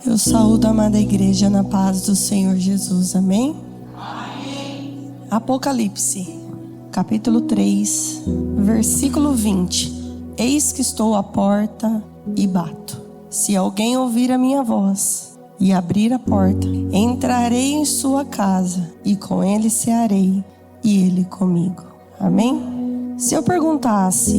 Eu saúdo a amada igreja na paz do Senhor Jesus, amém? Amém. Apocalipse, capítulo 3, versículo 20. Eis que estou à porta e bato. Se alguém ouvir a minha voz e abrir a porta, entrarei em sua casa e com ele cearei e ele comigo. Amém? Se eu perguntasse,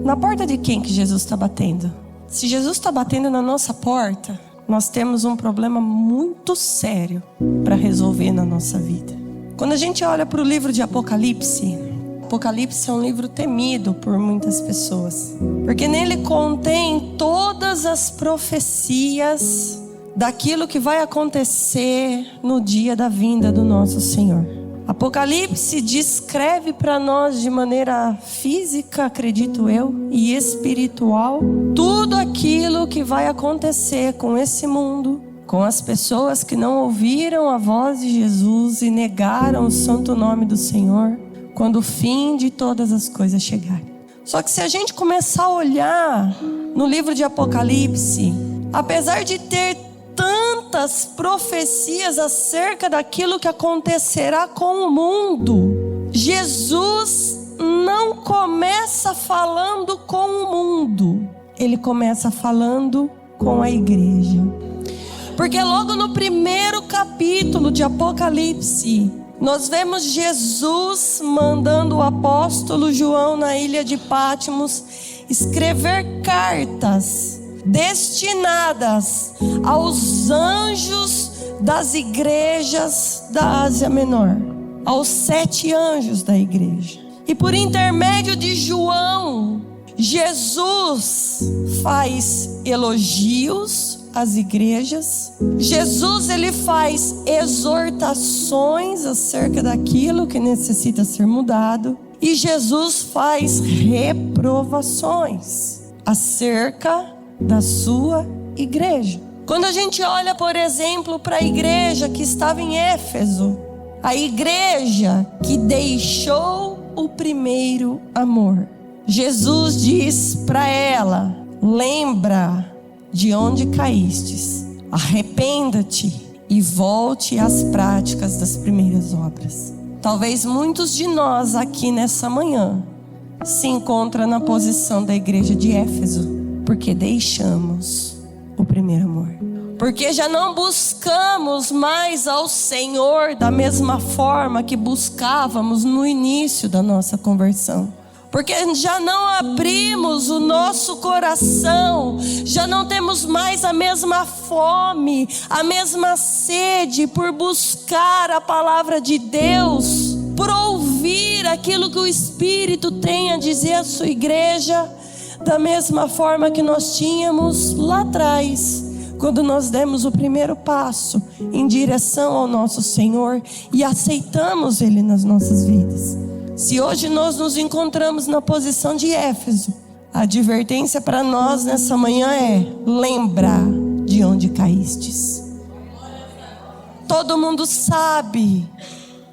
na porta de quem que Jesus está batendo? Se Jesus está batendo na nossa porta, nós temos um problema muito sério para resolver na nossa vida. Quando a gente olha para o livro de Apocalipse, Apocalipse é um livro temido por muitas pessoas, porque nele contém todas as profecias daquilo que vai acontecer no dia da vinda do nosso Senhor. Apocalipse descreve para nós de maneira física, acredito eu, e espiritual, tudo aquilo que vai acontecer com esse mundo, com as pessoas que não ouviram a voz de Jesus e negaram o santo nome do Senhor, quando o fim de todas as coisas chegar. Só que se a gente começar a olhar no livro de Apocalipse, apesar de ter tantas profecias acerca daquilo que acontecerá com o mundo, Jesus não começa falando com o mundo, ele começa falando com a igreja. Porque logo no primeiro capítulo de Apocalipse, nós vemos Jesus mandando o apóstolo João na ilha de Patmos escrever cartas destinadas aos anjos das igrejas da Ásia Menor, aos 7 anjos da igreja. E por intermédio de João, Jesus faz elogios às igrejas. Jesus, ele faz exortações acerca daquilo que necessita ser mudado, e Jesus faz reprovações acerca da sua igreja. Quando a gente olha, por exemplo, para a igreja que estava em Éfeso, a igreja que deixou o primeiro amor, Jesus diz para ela: lembra de onde caístes, arrependa-te e volte às práticas das primeiras obras. Talvez muitos de nós aqui nessa manhã se encontram na posição da igreja de Éfeso, porque deixamos o primeiro amor, porque já não buscamos mais ao Senhor da mesma forma que buscávamos no início da nossa conversão, porque já não abrimos o nosso coração, já não temos mais a mesma fome, a mesma sede por buscar a palavra de Deus, por ouvir aquilo que o Espírito tem a dizer à sua igreja, da mesma forma que nós tínhamos lá atrás, quando nós demos o primeiro passo em direção ao nosso Senhor e aceitamos Ele nas nossas vidas. Se hoje nós nos encontramos na posição de Éfeso, a advertência para nós nessa manhã é: lembrar de onde caístes. Todo mundo sabe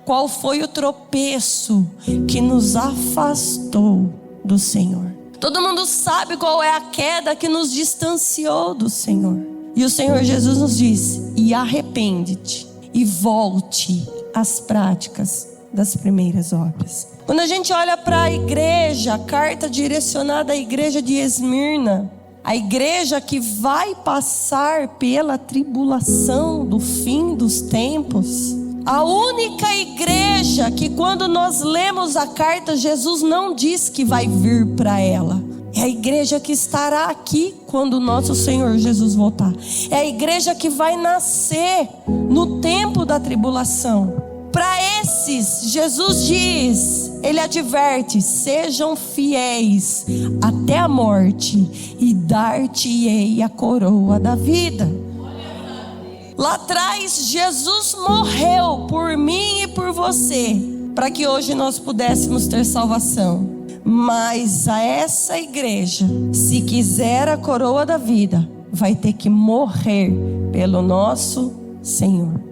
qual foi o tropeço que nos afastou do Senhor. Todo mundo sabe qual é a queda que nos distanciou do Senhor. E o Senhor Jesus nos diz: e arrepende-te e volte às práticas das primeiras obras. Quando a gente olha para a igreja, a carta direcionada à igreja de Esmirna, a igreja que vai passar pela tribulação do fim dos tempos, a única igreja que, quando nós lemos a carta, Jesus não diz que vai vir para ela. É a igreja que estará aqui quando o nosso Senhor Jesus voltar. É a igreja que vai nascer no tempo da tribulação. Para esses, Jesus diz, Ele adverte: sejam fiéis até a morte e dar-te-ei a coroa da vida. Lá atrás, Jesus morreu por mim e por você, para que hoje nós pudéssemos ter salvação. Mas a essa igreja, se quiser a coroa da vida, vai ter que morrer pelo nosso Senhor.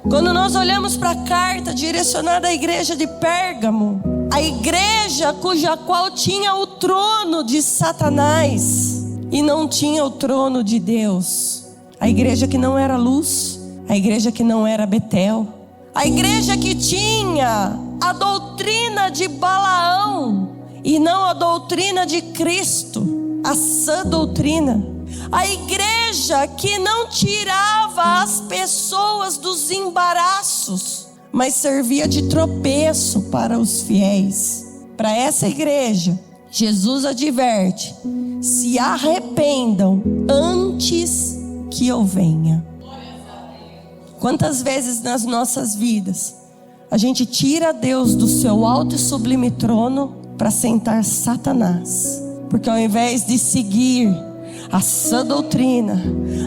Quando nós olhamos para a carta direcionada à igreja de Pérgamo, a igreja cuja qual tinha o trono de Satanás e não tinha o trono de Deus, a igreja que não era luz, a igreja que não era Betel, a igreja que tinha a doutrina de Balaão e não a doutrina de Cristo, a sã doutrina. A igreja que não tirava as pessoas dos embaraços, mas servia de tropeço para os fiéis. Para essa igreja, Jesus adverte: se arrependam antes que eu venha. Quantas vezes nas nossas vidas a gente tira Deus do seu alto e sublime trono para sentar Satanás? Porque ao invés de seguir a sã doutrina,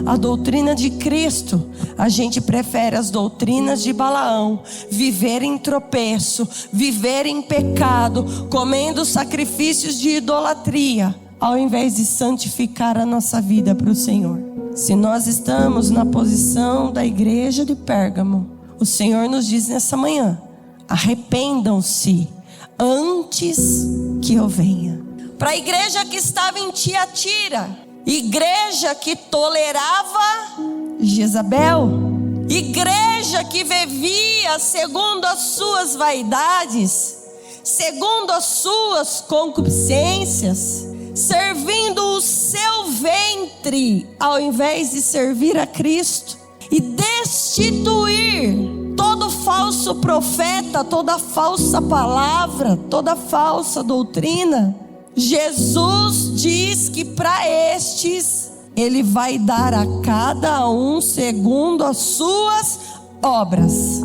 a doutrina de Cristo, a gente prefere as doutrinas de Balaão, viver em tropeço, viver em pecado, comendo sacrifícios de idolatria, ao invés de santificar a nossa vida para o Senhor. Se nós estamos na posição da igreja de Pérgamo, o Senhor nos diz nessa manhã: arrependam-se antes que eu venha. Para a igreja que estava em Tiatira, igreja que tolerava Jezabel, igreja que vivia segundo as suas vaidades, segundo as suas concupiscências, servindo o seu ventre ao invés de servir a Cristo, e destituir todo falso profeta, toda falsa palavra, toda falsa doutrina. Jesus diz que para estes Ele vai dar a cada um segundo as suas obras.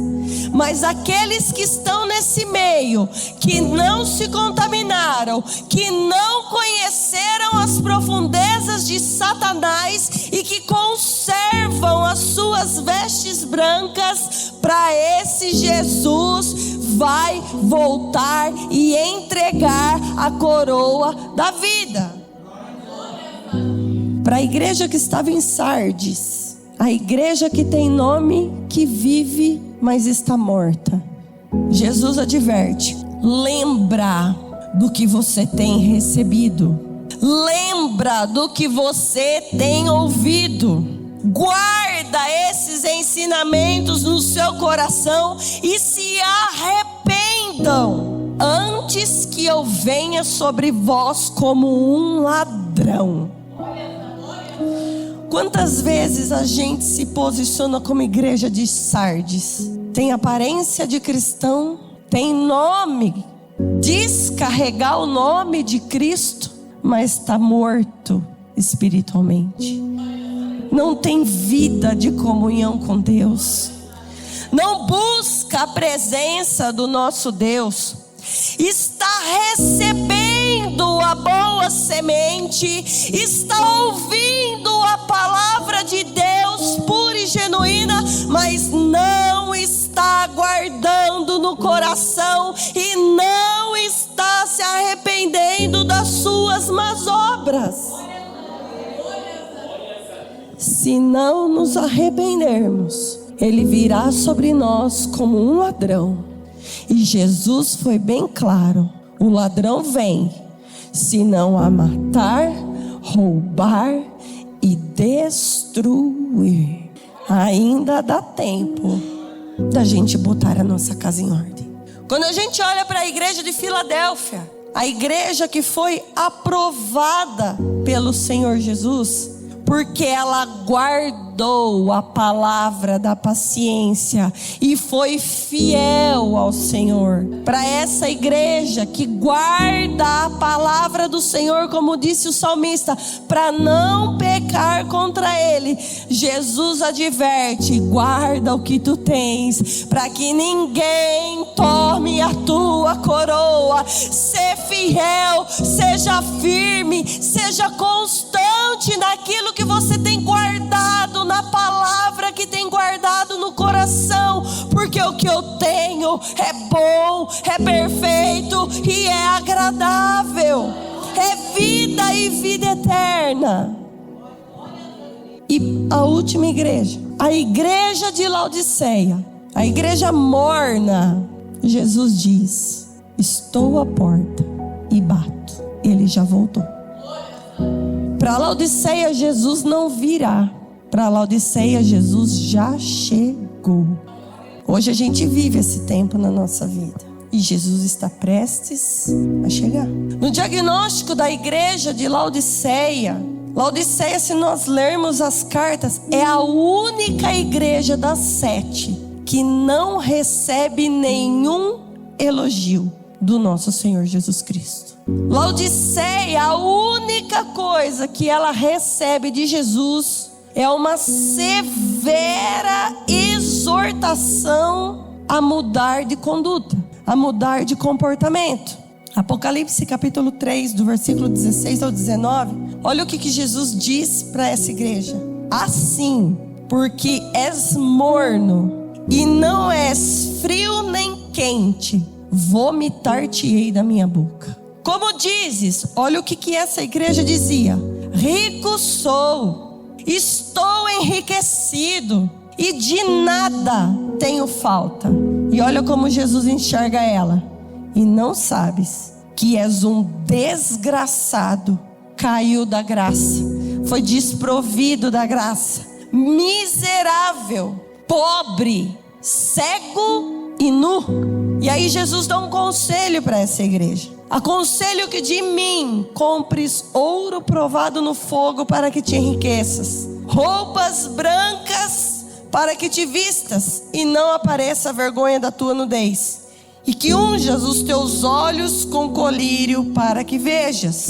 Mas aqueles que estão nesse meio, que não se contaminaram, que não conheceram as profundezas de Satanás e que conservam as suas vestes brancas, para esse Jesus vai voltar e entregar a coroa da vida. Para a igreja que estava em Sardes, a igreja que tem nome, que vive, mas está morta, Jesus adverte: lembra do que você tem recebido, lembra do que você tem ouvido, guarda esses ensinamentos no seu coração e se arrependam antes que eu venha sobre vós como um ladrão. Quantas vezes a gente se posiciona como igreja de Sardes, tem aparência de cristão, tem nome, diz carregar o nome de Cristo, mas está morto espiritualmente, não tem vida de comunhão com Deus, não busca a presença do nosso Deus, está recebendo a boa semente, está ouvindo a palavra de Deus pura e genuína, mas não está guardando no coração e não está se arrependendo das suas más obras. Se não nos arrependermos, Ele virá sobre nós como um ladrão. E Jesus foi bem claro: o ladrão vem, senão a matar, roubar e destruir. Ainda dá tempo da gente botar a nossa casa em ordem. Quando a gente olha para a igreja de Filadélfia, a igreja que foi aprovada pelo Senhor Jesus, porque ela guardou a palavra da paciência e foi fiel ao Senhor. Para essa igreja que guarda a palavra do Senhor, como disse o salmista, para não pecar contra Ele, Jesus adverte: guarda o que tu tens, para que ninguém tome a tua coroa. Ser fiel, seja firme, seja constante naquilo que você tem guardado, na palavra que tem guardado no coração, porque o que eu tenho é bom, é perfeito e é agradável, é vida e vida eterna. E a última igreja, a igreja de Laodiceia, a igreja morna, Jesus diz: estou à porta e bato. Ele já voltou. Para Laodiceia, Jesus não virá Para Laodiceia, Jesus já chegou. Hoje a gente vive esse tempo na nossa vida. E Jesus está prestes a chegar. No diagnóstico da igreja de Laodiceia, Laodiceia, se nós lermos as cartas, é a única igreja das 7 que não recebe nenhum elogio do nosso Senhor Jesus Cristo. Laodiceia, a única coisa que ela recebe de Jesus é uma severa exortação a mudar de conduta, a mudar de comportamento. Apocalipse capítulo 3, do versículo 16 ao 19. Olha o que Jesus disse para essa igreja: assim, porque és morno e não és frio nem quente, vomitar-te-ei da minha boca. Como dizes, olha o que essa igreja dizia: rico sou, estou enriquecido e de nada tenho falta. E olha como Jesus enxerga ela: e não sabes que és um desgraçado, caiu da graça, foi desprovido da graça, miserável, pobre, cego e nu. E aí Jesus dá um conselho para essa igreja: aconselho que de mim compres ouro provado no fogo para que te enriqueças, roupas brancas para que te vistas e não apareça a vergonha da tua nudez, e que unjas os teus olhos com colírio para que vejas.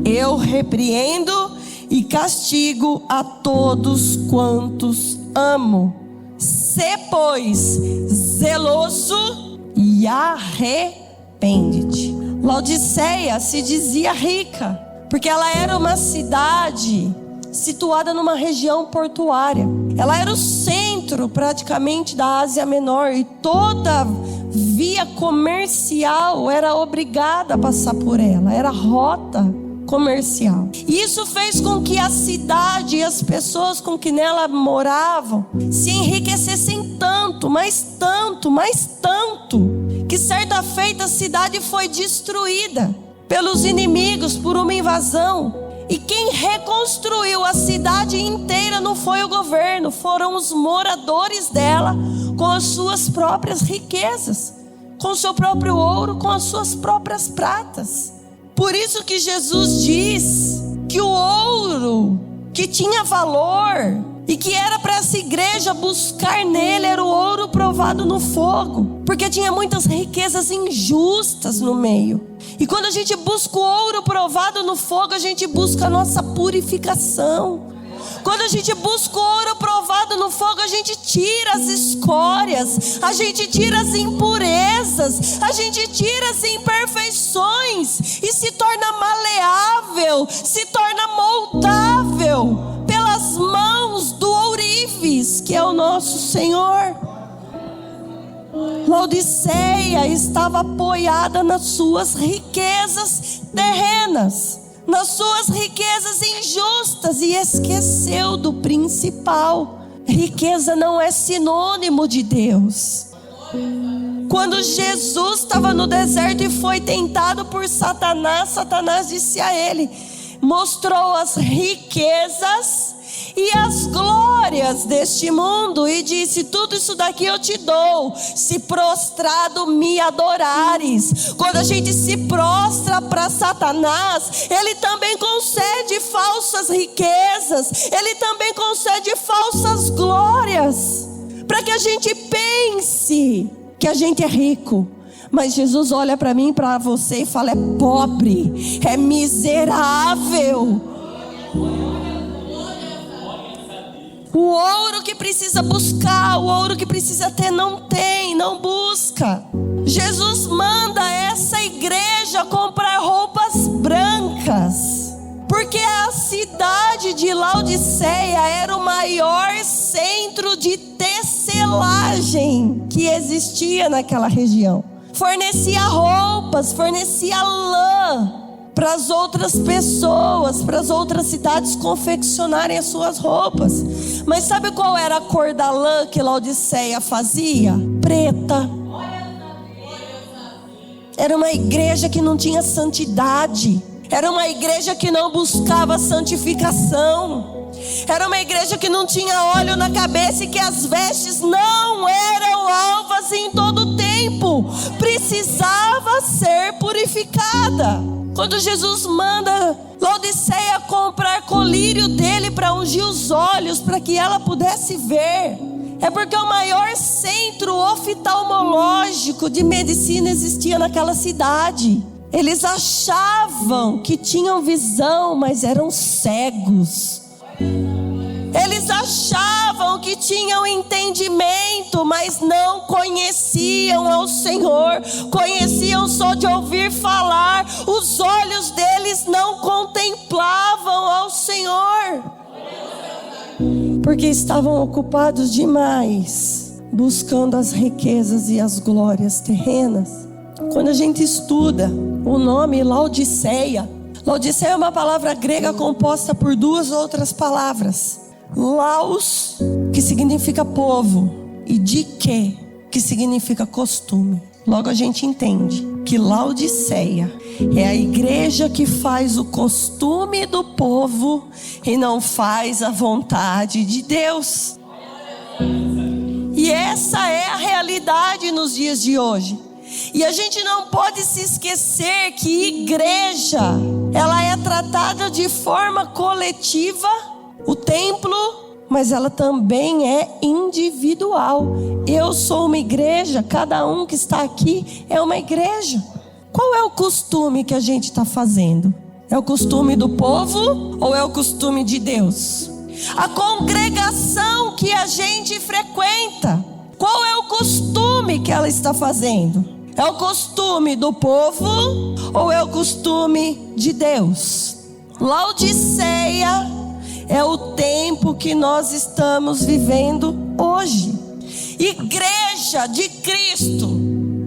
Eu repreendo e castigo a todos quantos amo. Sê, pois, zeloso e arrepende-te. Laodiceia se dizia rica, porque ela era uma cidade situada numa região portuária. Ela era o centro praticamente da Ásia Menor, e toda via comercial era obrigada a passar por ela, era rota comercial. E isso fez com que a cidade e as pessoas com que nela moravam se enriquecessem tanto, que certa feita a cidade foi destruída pelos inimigos por uma invasão. E quem reconstruiu a cidade inteira não foi o governo, foram os moradores dela, com as suas próprias riquezas, com o seu próprio ouro, com as suas próprias pratas. Por isso que Jesus diz que o ouro que tinha valor e que era para essa igreja buscar nele era o ouro provado no fogo, porque tinha muitas riquezas injustas no meio. E quando a gente busca o ouro provado no fogo, a gente busca a nossa purificação. Quando a gente busca o ouro provado no fogo, a gente tira as escórias, a gente tira as impurezas, a gente tira as imperfeições e se torna maleável, se torna moldável pelas mãos do ourives, que é o nosso Senhor. Laodiceia estava apoiada nas suas riquezas terrenas, nas suas riquezas injustas, e esqueceu do principal. Riqueza não é sinônimo de Deus. Quando Jesus estava no deserto e foi tentado por Satanás, Satanás disse a ele, mostrou as riquezas e as glórias deste mundo e disse: tudo isso daqui eu te dou, se prostrado me adorares. Quando a gente se prostra para Satanás, ele também concede falsas riquezas, ele também concede falsas glórias, para que a gente pense que a gente é rico. Mas Jesus olha para mim, para você e fala: é pobre, é miserável. O ouro que precisa buscar, o ouro que precisa ter, não tem, não busca. Jesus manda essa igreja comprar roupas brancas, porque a cidade de Laodiceia era o maior centro de tecelagem que existia naquela região. Fornecia roupas, fornecia lã para as outras pessoas, para as outras cidades confeccionarem as suas roupas. Mas sabe qual era a cor da lã que Laodiceia fazia? Preta. Era uma igreja que não tinha santidade. Era uma igreja que não buscava santificação. Era uma igreja que não tinha óleo na cabeça e que as vestes não eram alvas em todo o tempo. Precisava ser purificada. Quando Jesus manda Laodiceia comprar colírio dele para ungir os olhos, para que ela pudesse ver, é porque o maior centro oftalmológico de medicina existia naquela cidade. Eles achavam que tinham visão, mas eram cegos. Eles achavam que tinham entendimento, mas não conheciam ao Senhor. Conheciam só de ouvir falar. Os olhos deles não contemplavam ao Senhor, porque estavam ocupados demais buscando as riquezas e as glórias terrenas. Quando a gente estuda o nome Laodiceia, Laodiceia é uma palavra grega composta por duas outras palavras. Laos, que significa povo, e dike, que significa costume. Logo a gente entende que Laodiceia é a igreja que faz o costume do povo e não faz a vontade de Deus. E essa é a realidade nos dias de hoje. E a gente não pode se esquecer que igreja, ela é tratada de forma coletiva, o templo, mas ela também é individual. Eu sou uma igreja, cada um que está aqui é uma igreja. Qual é o costume que a gente está fazendo? É o costume do povo ou é o costume de Deus? A congregação que a gente frequenta, qual é o costume que ela está fazendo? É o costume do povo ou é o costume de Deus? Laodiceia é o tempo que nós estamos vivendo hoje. Igreja de Cristo,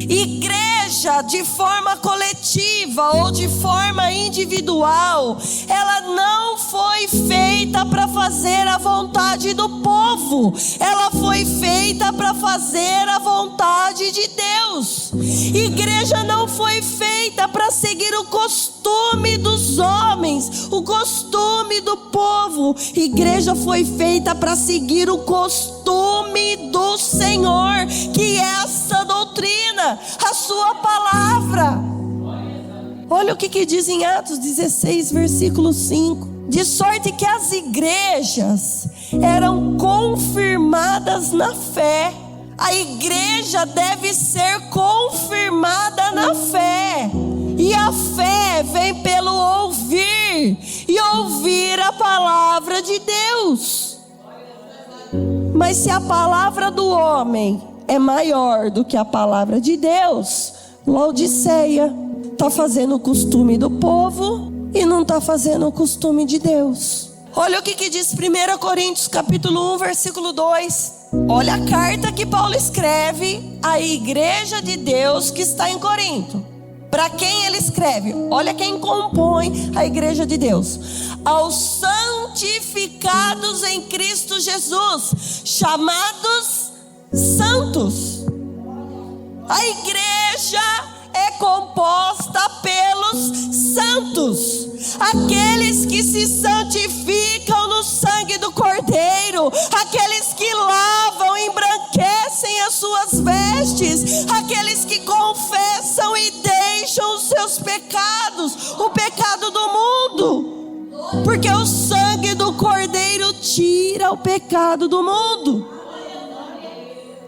igreja de forma coletiva ou de forma individual, ela não foi feita para fazer a vontade do povo, ela foi feita para fazer a vontade de Deus. Igreja não foi feita para seguir o costume dos homens, o costume do povo. Igreja foi feita para seguir o costume do Senhor, que é a sã doutrina, a sua palavra. Olha o que diz em Atos 16, versículo 5. De sorte que as igrejas eram confirmadas na fé. A igreja deve ser confirmada na fé. E a fé vem pelo ouvir, e ouvir a palavra de Deus. Mas se a palavra do homem é maior do que a palavra de Deus, Laodiceia está fazendo o costume do povo e não está fazendo o costume de Deus. Olha o que diz 1 Coríntios capítulo 1, versículo 2. Olha a carta que Paulo escreve à igreja de Deus que está em Corinto. Para quem ele escreve? Olha quem compõe a igreja de Deus. Aos santificados em Cristo Jesus, chamados santos. A igreja é composta pelos santos, aqueles que se santificam no sangue do Cordeiro, aqueles que lavam, embranquecem as suas vestes, aqueles que confessam e deixam os seus pecados, o pecado do mundo, porque o sangue do Cordeiro tira o pecado do mundo.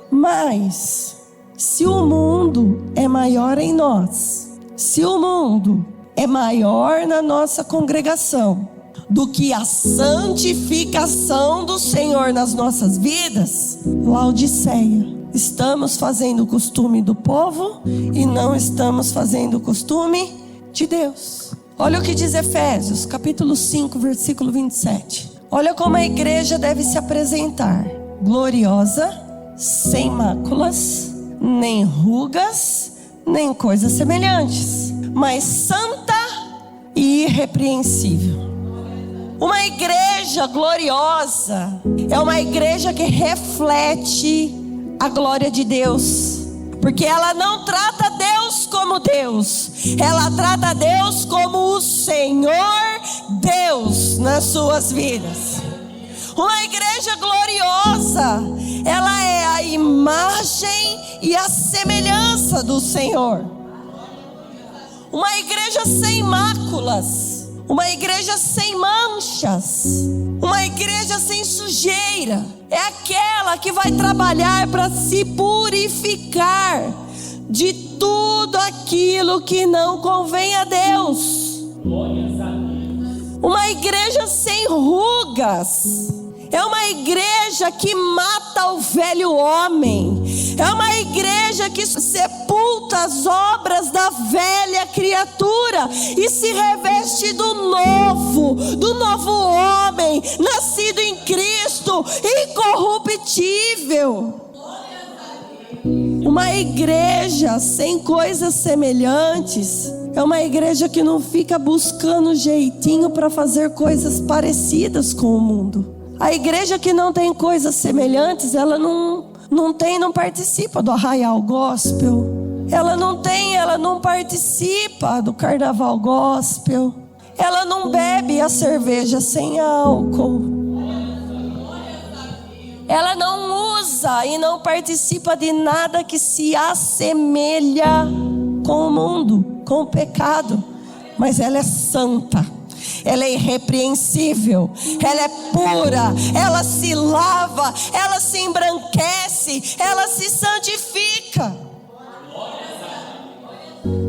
Mas se o mundo é maior em nós, se o mundo é maior na nossa congregação do que a santificação do Senhor nas nossas vidas, Laodiceia, estamos fazendo o costume do povo e não estamos fazendo o costume de Deus. Olha o que diz Efésios capítulo 5, versículo 27. Olha como a igreja deve se apresentar: gloriosa, sem máculas, nem rugas, nem coisas semelhantes, mas santa e irrepreensível. Uma igreja gloriosa é uma igreja que reflete a glória de Deus, porque ela não trata Deus como Deus, ela trata Deus como o Senhor Deus nas suas vidas. Uma igreja gloriosa, ela é a imagem e a semelhança do Senhor. Uma igreja sem máculas, uma igreja sem manchas, uma igreja sem sujeira, é aquela que vai trabalhar para se purificar de tudo aquilo que não convém a Deus. Uma igreja sem rugas, é uma igreja que mata o velho homem, é uma igreja que sepulta as obras da velha criatura e se reveste do novo homem, nascido em Cristo, incorruptível. Uma igreja sem coisas semelhantes é uma igreja que não fica buscando jeitinho para fazer coisas parecidas com o mundo. A igreja que não tem coisas semelhantes, ela não participa do arraial gospel. Ela não participa do carnaval gospel. Ela não bebe a cerveja sem álcool. Ela não usa e não participa de nada que se assemelha com o mundo, com o pecado. Mas ela é santa, ela é irrepreensível, ela é pura, ela se lava, ela se embranquece, ela se santifica.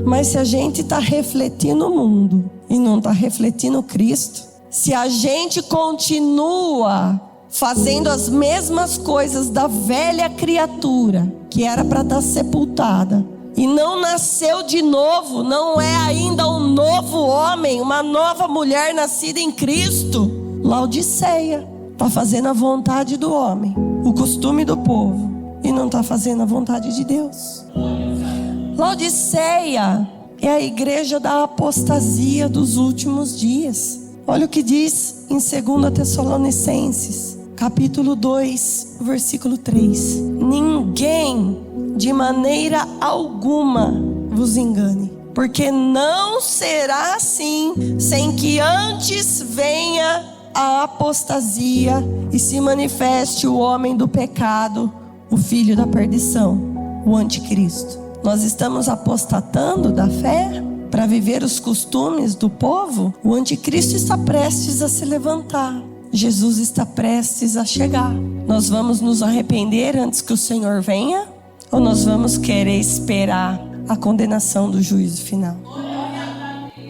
Mas se a gente está refletindo o mundo e não está refletindo Cristo, se a gente continua fazendo as mesmas coisas da velha criatura, que era para estar sepultada, e não nasceu de novo, não é ainda um novo homem, uma nova mulher nascida em Cristo, Laodiceia está fazendo a vontade do homem, o costume do povo, e não está fazendo a vontade de Deus. Laodiceia é a igreja da apostasia dos últimos dias. Olha o que diz em 2 Tessalonicenses, capítulo 2, versículo 3. Ninguém de maneira alguma vos engane, porque não será assim, sem que antes venha a apostasia e se manifeste o homem do pecado, o filho da perdição, o anticristo. Nós estamos apostatando da fé para viver os costumes do povo. O anticristo está prestes a se levantar. Jesus está prestes a chegar. Nós vamos nos arrepender antes que o Senhor venha? Ou nós vamos querer esperar a condenação do juízo final?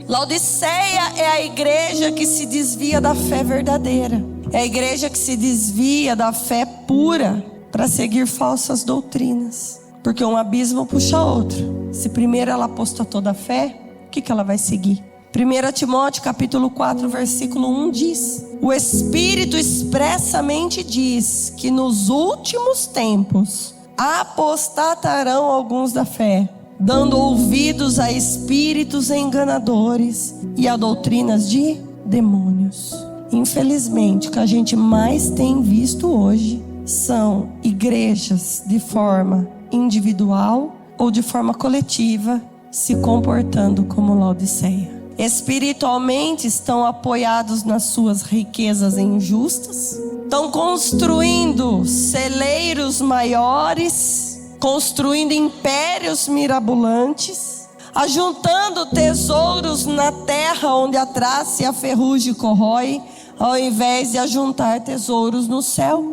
Laodiceia é a igreja que se desvia da fé verdadeira. É a igreja que se desvia da fé pura para seguir falsas doutrinas. Porque um abismo puxa outro. Se primeiro ela apostatou da fé, o que ela vai seguir? 1 Timóteo capítulo 4, versículo 1 diz: o Espírito expressamente diz que nos últimos tempos apostatarão alguns da fé, dando ouvidos a espíritos enganadores e a doutrinas de demônios. Infelizmente, o que a gente mais tem visto hoje são igrejas de forma individual ou de forma coletiva se comportando como Laodiceia. Espiritualmente estão apoiados nas suas riquezas injustas, estão construindo celeiros maiores, construindo impérios mirabolantes, ajuntando tesouros na terra onde a traça e a ferrugem corrói, ao invés de ajuntar tesouros no céu.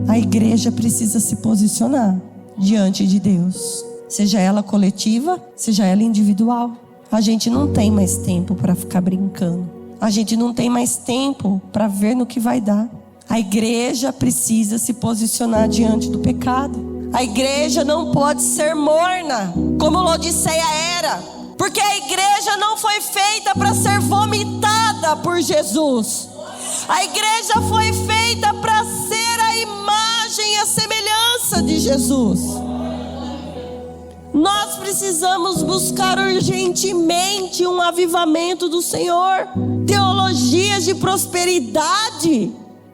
A igreja precisa se posicionar diante de Deus, seja ela coletiva, seja ela individual. A gente não tem mais tempo para ficar brincando. A gente não tem mais tempo para ver no que vai dar. A igreja precisa se posicionar diante do pecado. A igreja não pode ser morna, como Laodiceia era. Porque a igreja não foi feita para ser vomitada por Jesus. A igreja foi feita para ser a imagem e a semelhança de Jesus. Nós precisamos buscar urgentemente um avivamento do Senhor. Teologias de prosperidade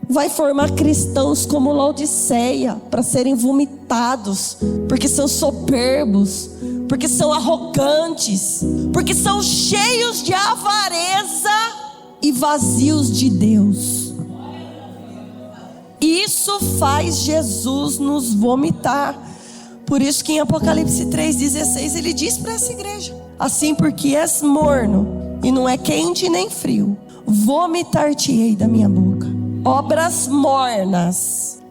vai formar cristãos como Laodiceia para serem vomitados, porque são soberbos, porque são arrogantes, porque são cheios de avareza e vazios de Deus. isso faz Jesus nos vomitar. Por isso que em Apocalipse 3,16 ele diz para essa igreja: assim porque és morno e não é quente nem frio, vomitar-te-ei da minha boca. Obras mornas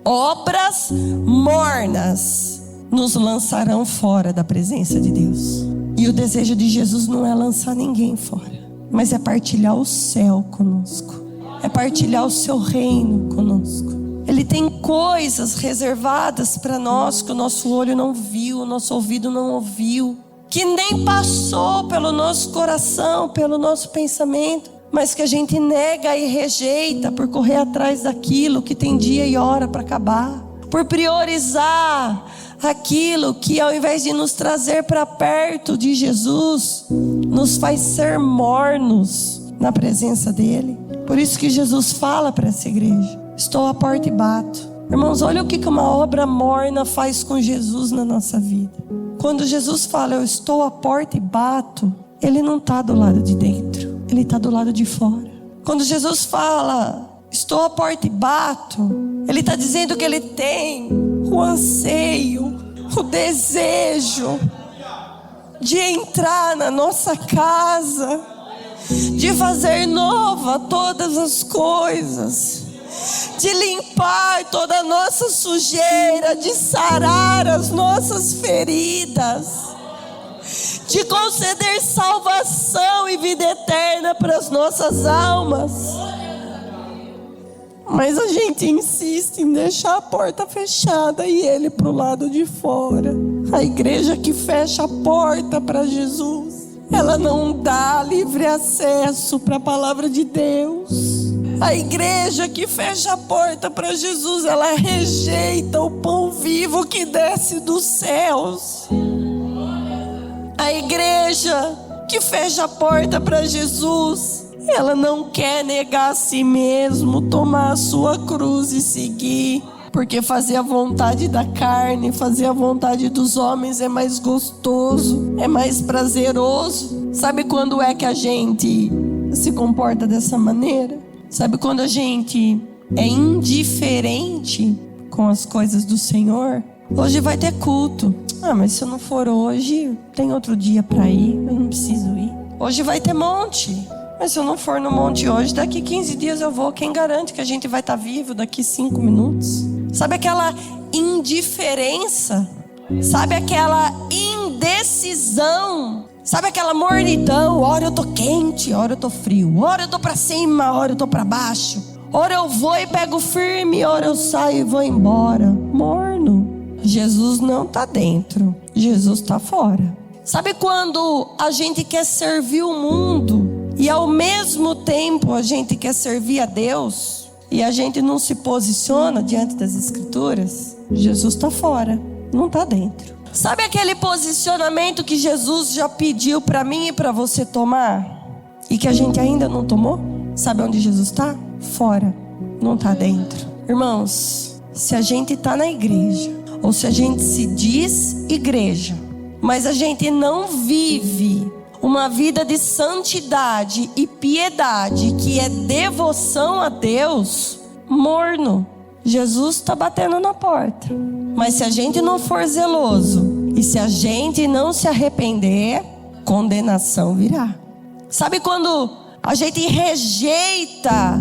nos lançarão fora da presença de Deus. E o desejo de Jesus não é lançar ninguém fora, mas é partilhar o céu conosco, é partilhar o seu reino conosco. Ele tem coisas reservadas para nós que o nosso olho não viu, o nosso ouvido não ouviu, que nem passou pelo nosso coração, pelo nosso pensamento, mas que a gente nega e rejeita por correr atrás daquilo que tem dia e hora para acabar, por priorizar aquilo que, ao invés de nos trazer para perto de Jesus, nos faz ser mornos na presença dele. Por isso que Jesus fala para essa igreja: estou à porta e bato. Irmãos, olha o que uma obra morna faz com Jesus na nossa vida. Quando Jesus fala, eu estou à porta e bato, ele não está do lado de dentro, ele está do lado de fora. Quando Jesus fala, estou à porta e bato, ele está dizendo que ele tem o anseio, o desejo de entrar na nossa casa, de fazer nova todas as coisas, de limpar toda a nossa sujeira, de sarar as nossas feridas, de conceder salvação e vida eterna para as nossas almas. Mas a gente insiste em deixar a porta fechada e ele para o lado de fora. A igreja que fecha a porta para Jesus, ela não dá livre acesso para a palavra de Deus. A igreja que fecha a porta para Jesus, ela rejeita o pão vivo que desce dos céus. A igreja que fecha a porta para Jesus, ela não quer negar a si mesmo, tomar a sua cruz e seguir. Porque fazer a vontade da carne, fazer a vontade dos homens é mais gostoso, é mais prazeroso. Sabe quando é que a gente se comporta dessa maneira? Sabe quando a gente é indiferente com as coisas do Senhor? Hoje vai ter culto. Mas se eu não for hoje, tem outro dia para ir, eu não preciso ir. Hoje vai ter monte. Mas se eu não for no monte hoje, daqui 15 dias eu vou. Quem garante que a gente vai estar vivo daqui 5 minutos? Sabe aquela indiferença? Sabe aquela indecisão? Sabe aquela mornidão? Ora eu tô quente, ora eu tô frio. Ora eu tô para cima, ora eu tô para baixo. Ora eu vou e pego firme, ora eu saio e vou embora. Morno. Jesus não está dentro, Jesus está fora. Sabe quando a gente quer servir o mundo e ao mesmo tempo a gente quer servir a Deus e a gente não se posiciona diante das Escrituras? Jesus está fora, não está dentro. Sabe aquele posicionamento que Jesus já pediu para mim e para você tomar e que a gente ainda não tomou? Sabe onde Jesus está? Fora, não está dentro. Irmãos, se a gente está na igreja, ou se a gente se diz igreja, mas a gente não vive uma vida de santidade e piedade, que é devoção a Deus, morno. Jesus está batendo na porta. Mas se a gente não for zeloso e se a gente não se arrepender, condenação virá. Sabe quando a gente rejeita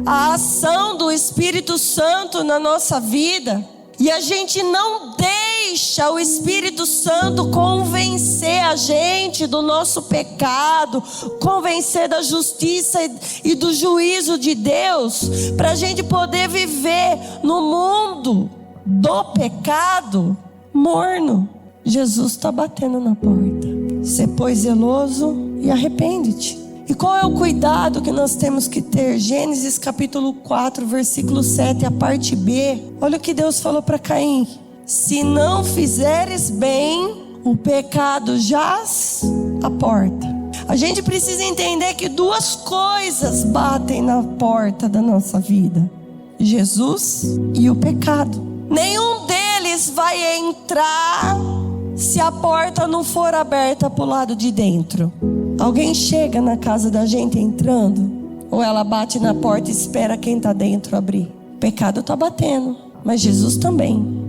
a ação do Espírito Santo na nossa vida e a gente não deixa o Espírito Santo convencer a gente do nosso pecado, convencer da justiça e do juízo de Deus, para a gente poder viver no mundo do pecado morno? Jesus está batendo na porta. Ser, pois, zeloso e arrepende-te. E qual é o cuidado que nós temos que ter? Gênesis capítulo 4, versículo 7, a parte B. Olha o que Deus falou para Caim: se não fizeres bem, o pecado jaz à porta. A gente precisa entender que duas coisas batem na porta da nossa vida: Jesus e o pecado. Nenhum deles vai entrar se a porta não for aberta para o lado de dentro. Alguém chega na casa da gente entrando, ou ela bate na porta e espera quem está dentro abrir? O pecado está batendo, mas Jesus também.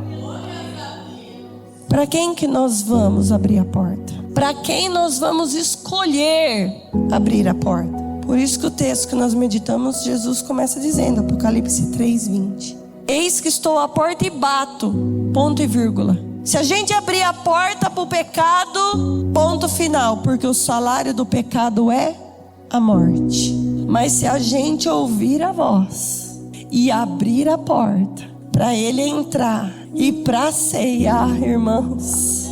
Para quem que nós vamos abrir a porta? Para quem nós vamos escolher abrir a porta? Por isso que o texto que nós meditamos, Jesus começa dizendo, Apocalipse 3:20. Eis que estou à porta e bato, ponto e vírgula. Se a gente abrir a porta para o pecado, ponto final, porque o salário do pecado é a morte. Mas se a gente ouvir a voz e abrir a porta para ele entrar e para ceiar, irmãos,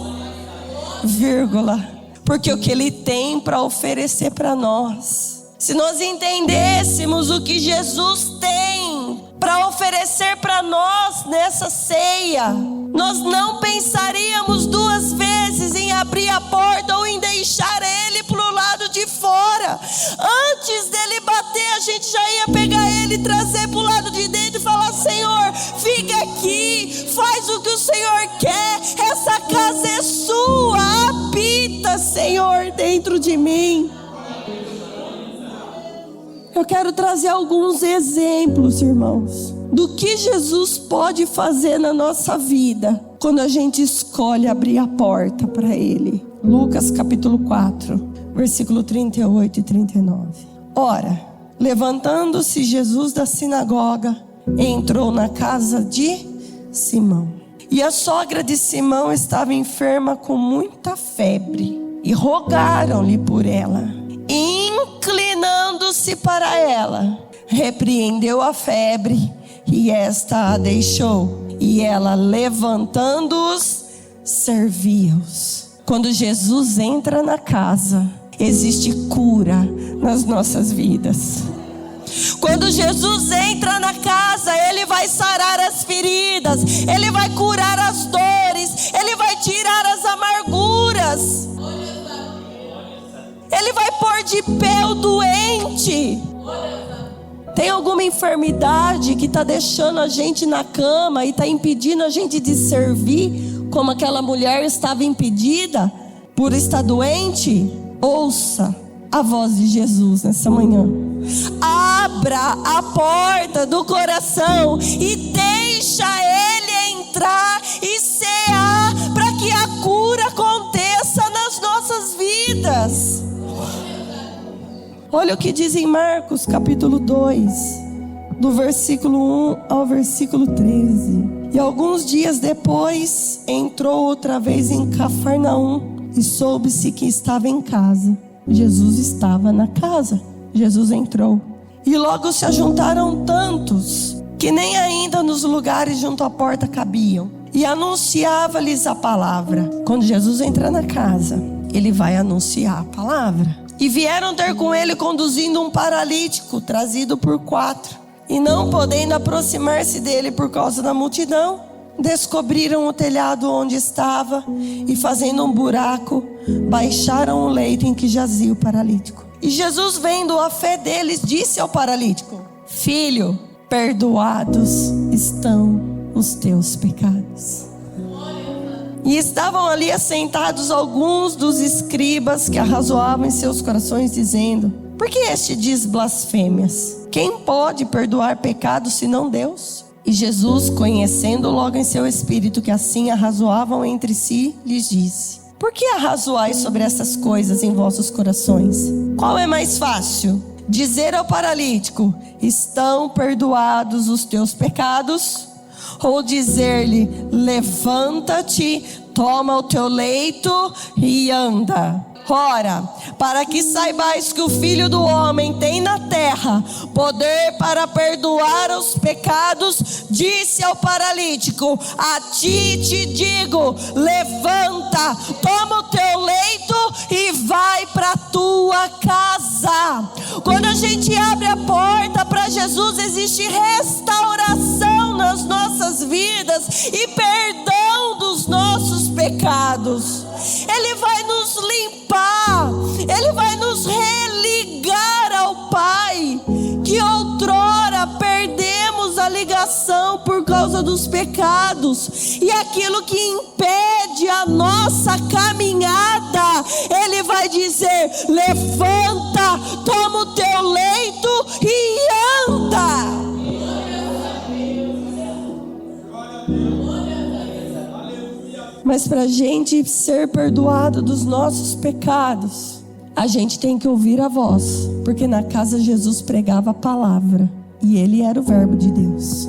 vírgula, porque o que ele tem para oferecer para nós, se nós entendêssemos o que Jesus tem para oferecer para nós nessa ceia, nós não pensaríamos duas vezes em abrir a porta ou em deixar ele pro lado de fora. Antes dele bater, a gente já ia pegar ele, trazer pro lado de dentro e falar: Senhor, fica aqui, faz o que o Senhor quer, essa casa é sua, habita, Senhor, dentro de mim. Eu quero trazer alguns exemplos, irmãos, do que Jesus pode fazer na nossa vida quando a gente escolhe abrir a porta para Ele. Lucas capítulo 4, versículo 38 e 39. Ora, levantando-se Jesus da sinagoga, entrou na casa de Simão. E a sogra de Simão estava enferma com muita febre, e rogaram-lhe por ela. Inclinando-se para ela, repreendeu a febre, e esta a deixou. E ela, levantando-os, servia-os. Quando Jesus entra na casa, existe cura nas nossas vidas. Quando Jesus entra na casa, Ele vai sarar as feridas, Ele vai curar as dores, Ele vai tirar as amarguras, Ele vai pôr de pé o doente. Tem alguma enfermidade que está deixando a gente na cama e está impedindo a gente de servir, como aquela mulher estava impedida por estar doente? Ouça a voz de Jesus nessa manhã. Abra a porta do coração e deixa Ele entrar e cear, para que a cura aconteça nas nossas vidas. Olha o que diz em Marcos capítulo 2, do versículo 1 ao versículo 13. E alguns dias depois entrou outra vez em Cafarnaum, e soube-se que estava em casa. Jesus estava na casa. Jesus entrou, e logo se ajuntaram tantos, que nem ainda nos lugares junto à porta cabiam, e anunciava-lhes a palavra. Quando Jesus entra na casa, Ele vai anunciar a palavra. E vieram ter com Ele, conduzindo um paralítico, trazido por 4. E não podendo aproximar-se dele por causa da multidão, descobriram o telhado onde estava, e fazendo um buraco, baixaram o leito em que jazia o paralítico. E Jesus, vendo a fé deles, disse ao paralítico: Filho, perdoados estão os teus pecados. E estavam ali assentados alguns dos escribas, que arrazoavam em seus corações, dizendo: Por que este diz blasfêmias? Quem pode perdoar pecados senão Deus? E Jesus, conhecendo logo em seu espírito que assim arrazoavam entre si, lhes disse: Por que arrazoais sobre essas coisas em vossos corações? Qual é mais fácil? Dizer ao paralítico: Estão perdoados os teus pecados? Ou dizer-lhe: Levanta-te, toma o teu leito e anda? Ora, para que saibais que o Filho do Homem tem na terra poder para perdoar os pecados, disse ao paralítico: A ti te digo, levanta, toma o teu leito e vai para a tua casa. Quando a gente abre a porta para Jesus, existe restauração nas nossas vidas e perdão dos nossos pecados. Ele vai nos limpar, Ele vai nos religar ao Pai, que outrora perdemos a ligação por causa dos pecados, e aquilo que impede a nossa caminhada, Ele vai dizer: Levanta, toma o teu leito e anda. Mas para a gente ser perdoado dos nossos pecados, a gente tem que ouvir a voz. Porque na casa Jesus pregava a palavra. E Ele era o verbo de Deus.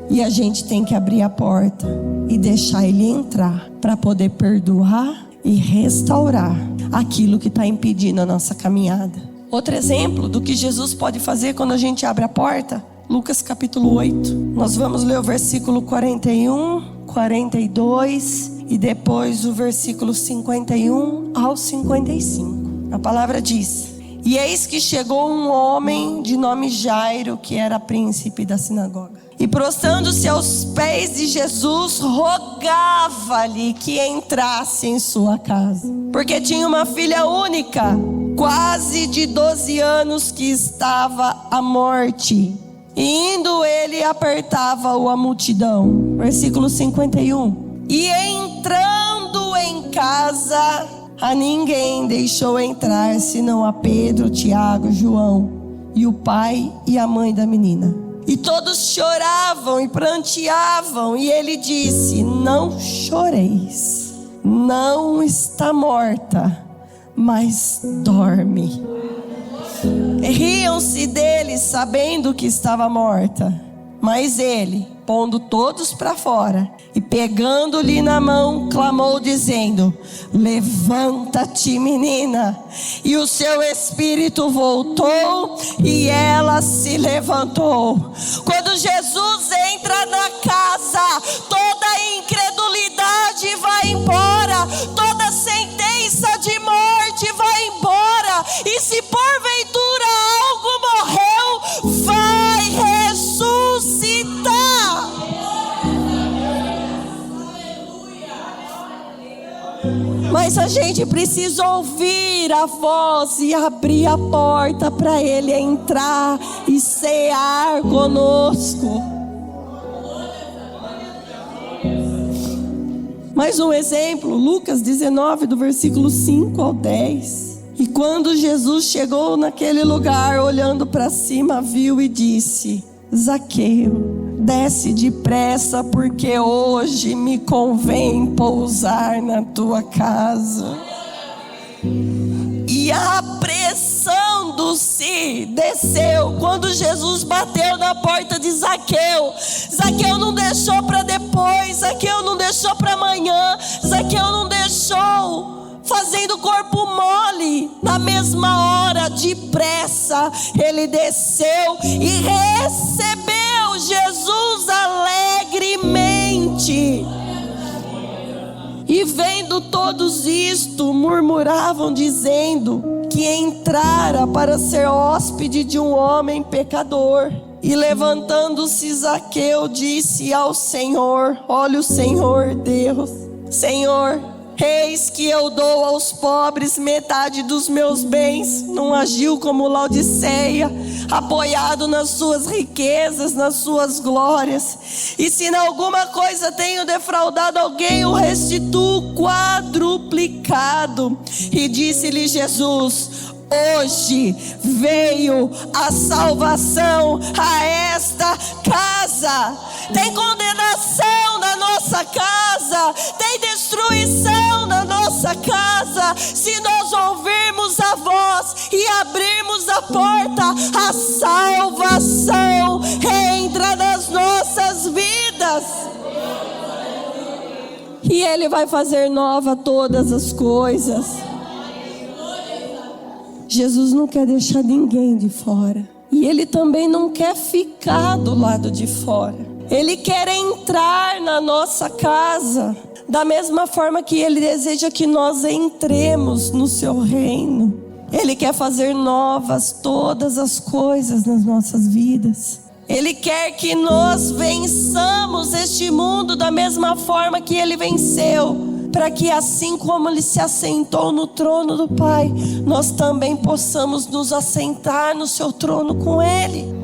E a gente tem que abrir a porta e deixar Ele entrar para poder perdoar e restaurar aquilo que está impedindo a nossa caminhada. Outro exemplo do que Jesus pode fazer quando a gente abre a porta, Lucas capítulo 8. Nós vamos ler o versículo 41, 42 e depois o versículo 51 ao 55. A palavra diz: E eis que chegou um homem de nome Jairo, que era príncipe da sinagoga. E prostrando-se aos pés de Jesus, rogava-lhe que entrasse em sua casa. Porque tinha uma filha única, quase de 12 anos, que estava à morte. E indo ele, apertava-o a multidão. Versículo 51. E entrando em casa, a ninguém deixou entrar, senão a Pedro, Tiago, João, e o pai e a mãe da menina. E todos choravam e pranteavam, e ele disse: Não choreis, não está morta, mas dorme. Riam-se dele, sabendo que estava morta. Mas ele, pondo todos para fora e pegando-lhe na mão, clamou dizendo: Levanta-te, menina. E o seu espírito voltou e ela se levantou. Quando Jesus entra na casa, toda a incredulidade vai embora, toda sentença de morte vai embora. E se porventura algo morreu, vai ressuscitar. Mas a gente precisa ouvir a voz e abrir a porta para Ele entrar e cear conosco. Mais um exemplo, Lucas 19, do versículo 5 ao 10. E quando Jesus chegou naquele lugar, olhando para cima, viu e disse: Zaqueu, desce depressa, porque hoje me convém pousar na tua casa. E apressando-se, desceu. Quando Jesus bateu na porta de Zaqueu, Zaqueu não deixou para depois, Zaqueu não deixou para amanhã, Zaqueu não deixou fazendo corpo mole. Na mesma hora, depressa, ele desceu e recebeu Jesus alegremente. E vendo todos isto, murmuravam, dizendo que entrara para ser hóspede de um homem pecador. E levantando-se Zaqueu, disse ao Senhor: Olha o Senhor Deus, Senhor, eis que eu dou aos pobres metade dos meus bens. Não agiu como Laodiceia, apoiado nas suas riquezas, nas suas glórias. E se em alguma coisa tenho defraudado alguém, o restituo quadruplicado. E disse-lhe Jesus: Hoje veio a salvação a esta casa. Tem condenação na nossa casa, tem destruição na nossa casa. Se nós ouvirmos a voz e abrirmos a porta, a salvação entra nas nossas vidas. E Ele vai fazer nova todas as coisas. Jesus não quer deixar ninguém de fora. E Ele também não quer ficar do lado de fora. Ele quer entrar na nossa casa, da mesma forma que Ele deseja que nós entremos no seu reino. Ele quer fazer novas todas as coisas nas nossas vidas. Ele quer que nós vençamos este mundo da mesma forma que Ele venceu, para que assim como Ele se assentou no trono do Pai, nós também possamos nos assentar no seu trono com Ele.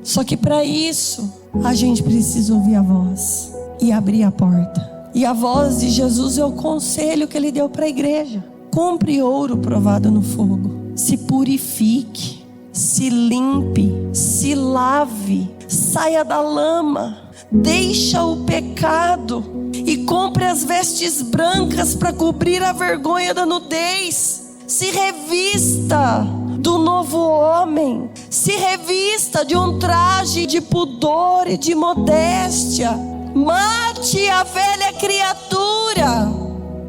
Só que para isso, a gente precisa ouvir a voz e abrir a porta. E a voz de Jesus é o conselho que Ele deu para a igreja: compre ouro provado no fogo, se purifique, se limpe, se lave, saia da lama, deixa o pecado e compre as vestes brancas para cobrir a vergonha da nudez. Se revista do novo homem, se revista de um traje de pudor e de modéstia. Mate a velha criatura,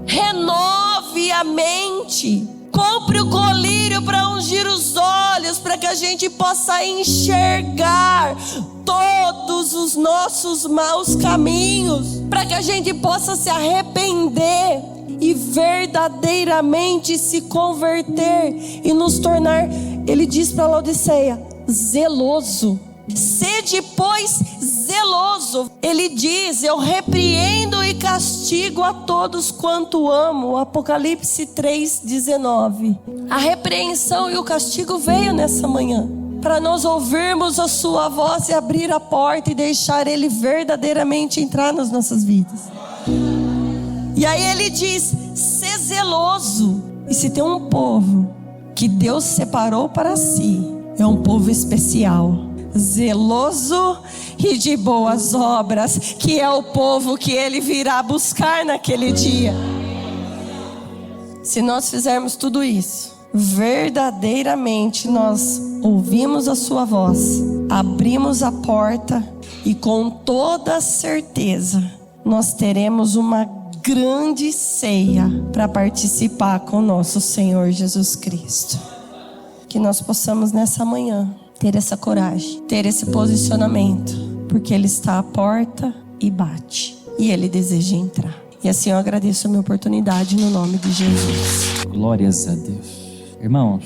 renove a mente. Compre o colírio para ungir os olhos, para que a gente possa enxergar todos os nossos maus caminhos, para que a gente possa se arrepender e verdadeiramente se converter e nos tornar, ele diz para Laodiceia, zeloso. Sede, pois, zeloso. Ele diz, eu repreendo e castigo a todos quanto amo. Apocalipse 3:19. A repreensão e o castigo veio nessa manhã, para nós ouvirmos a sua voz e abrir a porta e deixar ele verdadeiramente entrar nas nossas vidas. E aí ele diz, sê zeloso. E se tem um povo que Deus separou para si, é um povo especial, zeloso e de boas obras, que é o povo que ele virá buscar naquele dia. Se nós fizermos tudo isso, verdadeiramente nós ouvimos a sua voz, abrimos a porta e com toda certeza nós teremos uma grande ceia para participar com nosso Senhor Jesus Cristo. Que nós possamos nessa manhã ter essa coragem, ter esse posicionamento, porque Ele está à porta e bate, e Ele deseja entrar. E assim eu agradeço a minha oportunidade no nome de Jesus. Glórias a Deus. Irmãos,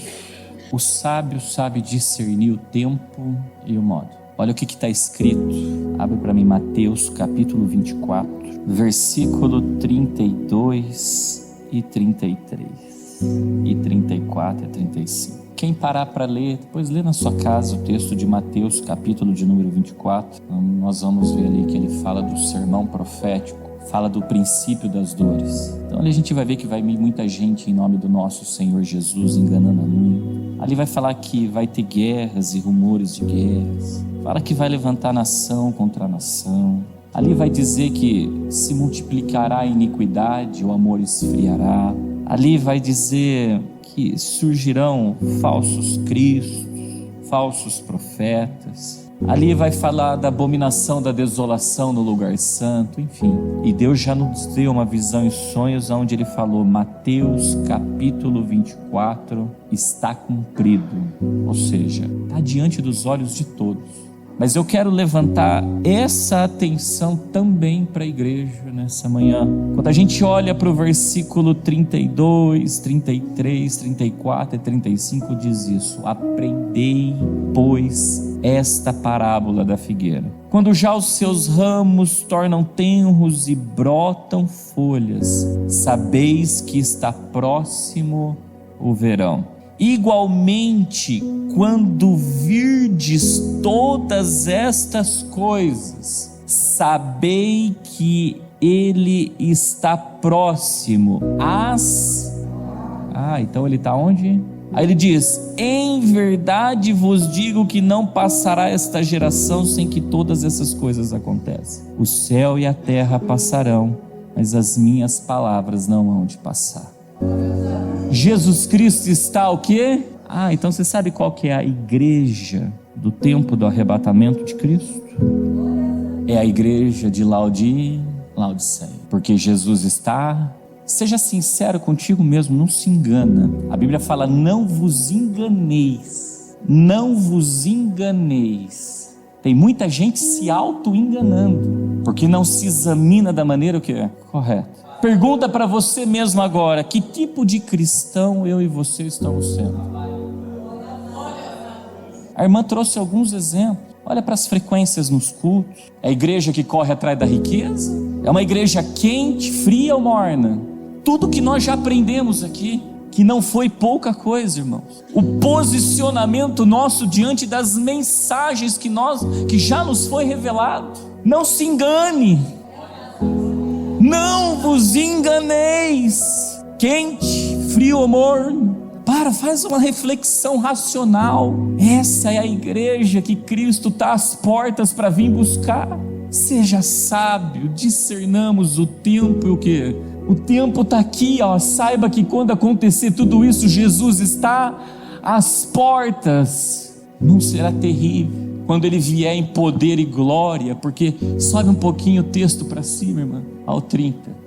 o sábio sabe discernir o tempo e o modo. Olha o que está escrito. Abre para mim Mateus capítulo 24, versículo 32 e 33 e 34 e 35. Quem parar para ler, depois lê na sua casa o texto de Mateus, capítulo de número 24. Nós vamos ver ali que ele fala do sermão profético, fala do princípio das dores. Então ali a gente vai ver que vai vir muita gente em nome do nosso Senhor Jesus enganando a muito. Ali vai falar que vai ter guerras e rumores de guerras. Fala que vai levantar nação contra nação. Ali vai dizer que se multiplicará a iniquidade, o amor esfriará. Ali vai dizer que surgirão falsos cristos, falsos profetas. Ali vai falar da abominação da desolação no lugar santo, enfim. E Deus já nos deu uma visão em sonhos onde Ele falou, Mateus capítulo 24 está cumprido. Ou seja, está diante dos olhos de todos. Mas eu quero levantar essa atenção também para a igreja nessa manhã. Quando a gente olha para o versículo 32, 33, 34 e 35, diz isso. Aprendei, pois, esta parábola da figueira. Quando já os seus ramos tornam tenros e brotam folhas, sabeis que está próximo o verão. Igualmente, quando virdes todas estas coisas, sabei que Ele está próximo então Ele está onde? Aí ele diz, em verdade vos digo que não passará esta geração sem que todas essas coisas aconteçam. O céu e a terra passarão, mas as minhas palavras não hão de passar. Jesus Cristo está o quê? Então você sabe qual que é a igreja do tempo do arrebatamento de Cristo? É a igreja de Laodiceia. Porque Jesus está... Seja sincero contigo mesmo, não se engana. A Bíblia fala, não vos enganeis. Não vos enganeis. Tem muita gente se auto-enganando, porque não se examina da maneira que é correta. Pergunta para você mesmo agora, que tipo de cristão eu e você estamos sendo? A irmã trouxe alguns exemplos. Olha para as frequências nos cultos. É a igreja que corre atrás da riqueza? É uma igreja quente, fria ou morna? Tudo que nós já aprendemos aqui, que não foi pouca coisa, irmãos. O posicionamento nosso diante das mensagens que já nos foi revelado. Não se engane. Não vos enganeis. Quente, frio ou morno. Para, faz uma reflexão racional. Essa é a igreja que Cristo está às portas para vir buscar. Seja sábio, discernamos o tempo e o quê? O tempo está aqui, ó. Saiba que quando acontecer tudo isso, Jesus está às portas. Não será terrível quando Ele vier em poder e glória? Porque sobe um pouquinho o texto para cima, irmã, ao 30.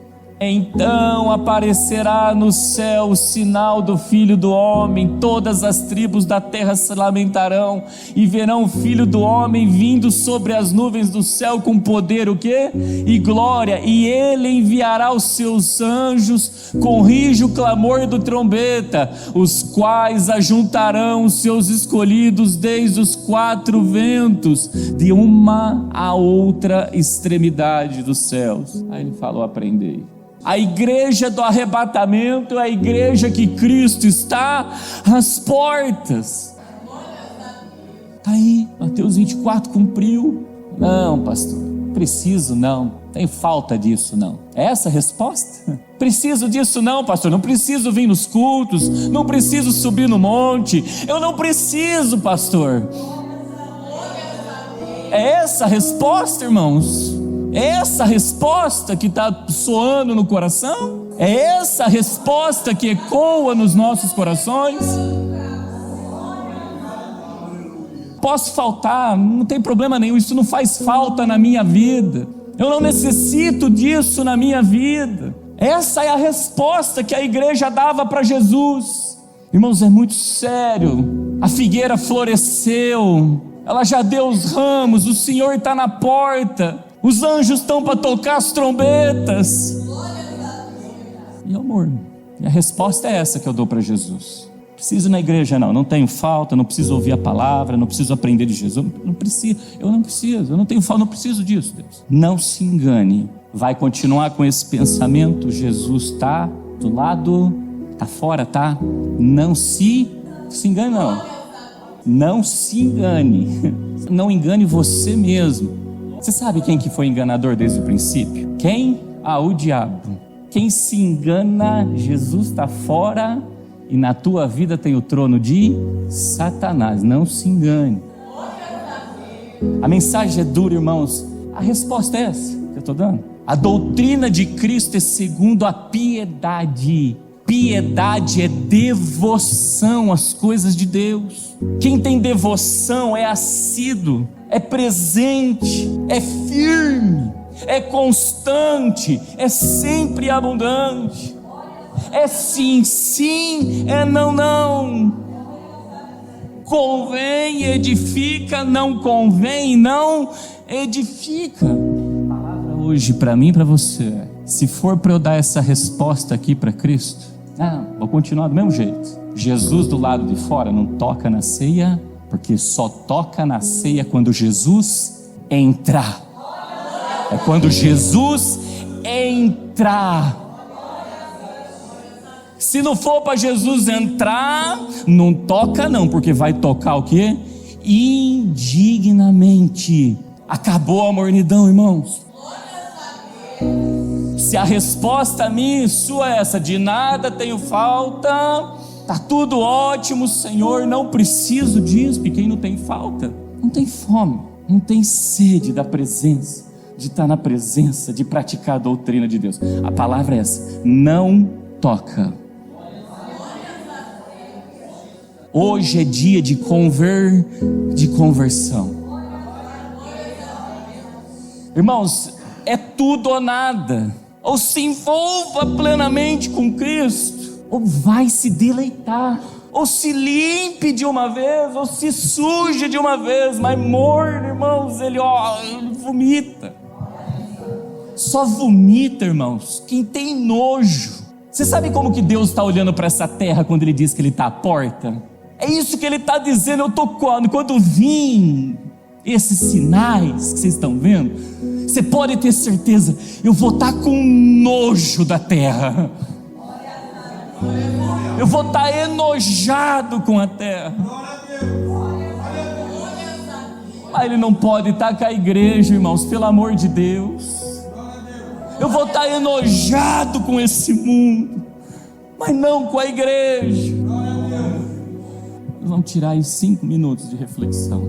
Então aparecerá no céu o sinal do Filho do Homem, todas as tribos da terra se lamentarão e verão o Filho do Homem vindo sobre as nuvens do céu com poder, o quê? E glória, e Ele enviará os seus anjos com rijo clamor do trombeta, os quais ajuntarão os seus escolhidos desde os 4 ventos, de uma a outra extremidade dos céus. Aí Ele falou: aprendei. A igreja do arrebatamento é a igreja que Cristo está às portas. Está aí, Mateus 24 cumpriu. Não, pastor, preciso não, tem falta disso não. É essa a resposta? Preciso disso não, pastor, não preciso vir nos cultos, não preciso subir no monte, eu não preciso, pastor. É essa a resposta, irmãos? É essa a resposta que está soando no coração? É essa a resposta que ecoa nos nossos corações? Posso faltar, não tem problema nenhum, isso não faz falta na minha vida. Eu não necessito disso na minha vida. Essa é a resposta que a igreja dava para Jesus. Irmãos, é muito sério. A figueira floresceu, ela já deu os ramos, o Senhor está na porta. Os anjos estão para tocar as trombetas. E amor, e a resposta é essa que eu dou para Jesus. Não preciso ir na igreja não tenho falta, não preciso ouvir a palavra, não preciso aprender de Jesus, eu não preciso, eu não tenho falta, não preciso disso, Deus. Não se engane, vai continuar com esse pensamento, Jesus está do lado, está fora, tá? Não se engane não se engane, não engane você mesmo. Você sabe quem que foi enganador desde o princípio? Quem? O diabo. Quem se engana, Jesus está fora e na tua vida tem o trono de Satanás. Não se engane. A mensagem é dura, irmãos. A resposta é essa que eu estou dando. A doutrina de Cristo é segundo a piedade. Piedade é devoção às coisas de Deus. Quem tem devoção é assíduo, é presente, é firme, é constante, é sempre abundante. É sim, sim, é não, não. Convém, edifica, não convém, não edifica. A palavra hoje para mim e para você, se for para eu dar essa resposta aqui para Cristo, vou continuar do mesmo jeito. Jesus do lado de fora não toca na ceia, porque só toca na ceia quando Jesus entrar. É quando Jesus entrar. Se não for para Jesus entrar, não toca não, porque vai tocar o quê? Indignamente. Acabou a mornidão, irmãos. Se a resposta minha e sua é essa, de nada tenho falta, está tudo ótimo, Senhor, não preciso disso. E quem não tem falta, não tem fome, não tem sede da presença, de estar na presença, de praticar a doutrina de Deus. A palavra é essa, não toca. Hoje é dia de conversão. Irmãos, é tudo ou nada. Ou se envolva plenamente com Cristo, ou vai se deleitar, ou se limpe de uma vez, ou se suje de uma vez. Mas morno, irmãos, ele vomita. Só vomita, irmãos, quem tem nojo. Você sabe como que Deus está olhando para essa terra quando Ele diz que Ele está à porta? É isso que Ele está dizendo. Eu estou quando vim esses sinais que vocês estão vendo, você pode ter certeza, eu vou estar com nojo da terra. Eu vou estar enojado com a terra. Mas Ele não pode estar com a igreja, irmãos, pelo amor de Deus. Eu vou estar enojado com esse mundo, mas não com a igreja. Nós vamos tirar aí 5 minutos de reflexão.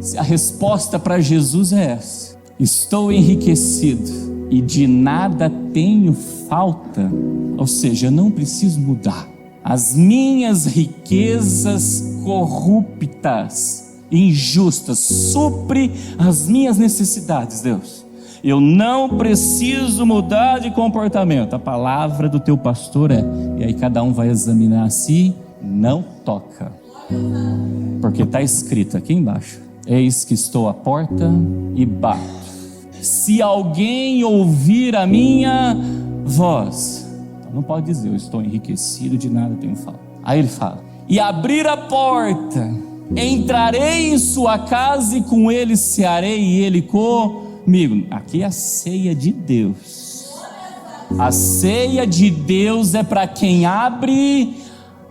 Se a resposta para Jesus é essa: estou enriquecido e de nada tenho falta, ou seja, eu não preciso mudar. As minhas riquezas corruptas, injustas, supre as minhas necessidades, Deus. Eu não preciso mudar de comportamento. A palavra do teu pastor é, e aí cada um vai examinar a si, não toca. Porque está escrito aqui embaixo: eis que estou à porta e bato. Se alguém ouvir a minha voz, não pode dizer eu estou enriquecido, de nada tenho falta. Aí ele fala: e abrir a porta, entrarei em sua casa e com ele cearei e ele comigo. Aqui é a ceia de Deus. A ceia de Deus é para quem abre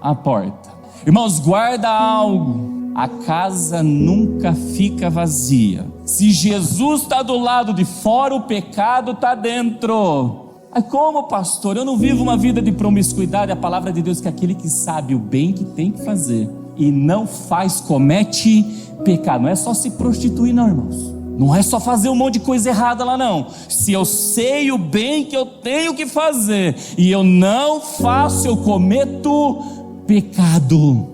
a porta. Irmãos, guarda algo: a casa nunca fica vazia. Se Jesus está do lado de fora, o pecado está dentro. Como, pastor? Eu não vivo uma vida de promiscuidade. A palavra de Deus é que aquele que sabe o bem que tem que fazer e não faz, comete pecado. Não é só se prostituir não, irmãos. Não é só fazer um monte de coisa errada lá não. Se eu sei o bem que eu tenho que fazer e eu não faço, eu cometo pecado.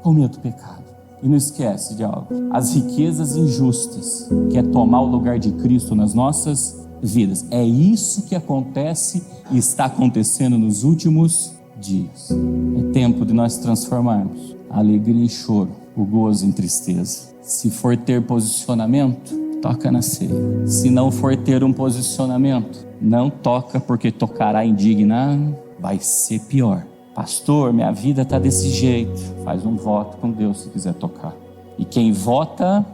Cometo pecado. E não esquece de algo: as riquezas injustas, que é tomar o lugar de Cristo nas nossas vidas. É isso que acontece e está acontecendo nos últimos dias. É tempo de nós transformarmos a alegria em choro, o gozo em tristeza. Se for ter posicionamento, toca na ceia. Se não for ter um posicionamento, não toca, porque tocará indignado, vai ser pior. Pastor, minha vida está desse jeito. Faz um voto com Deus se quiser tocar. E quem vota,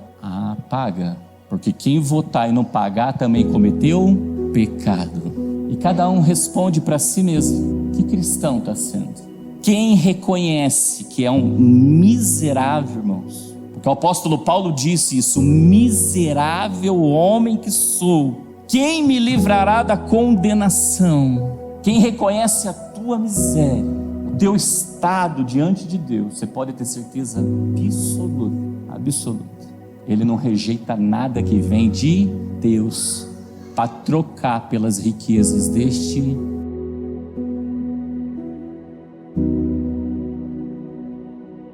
paga. Porque quem votar e não pagar também cometeu pecado. E cada um responde para si mesmo: que cristão está sendo? Quem reconhece que é um miserável, irmãos? Porque o apóstolo Paulo disse isso: miserável homem que sou, quem me livrará da condenação? Quem reconhece a tua miséria, o teu estado diante de Deus, você pode ter certeza absoluta. Ele não rejeita nada que vem de Deus para trocar pelas riquezas deste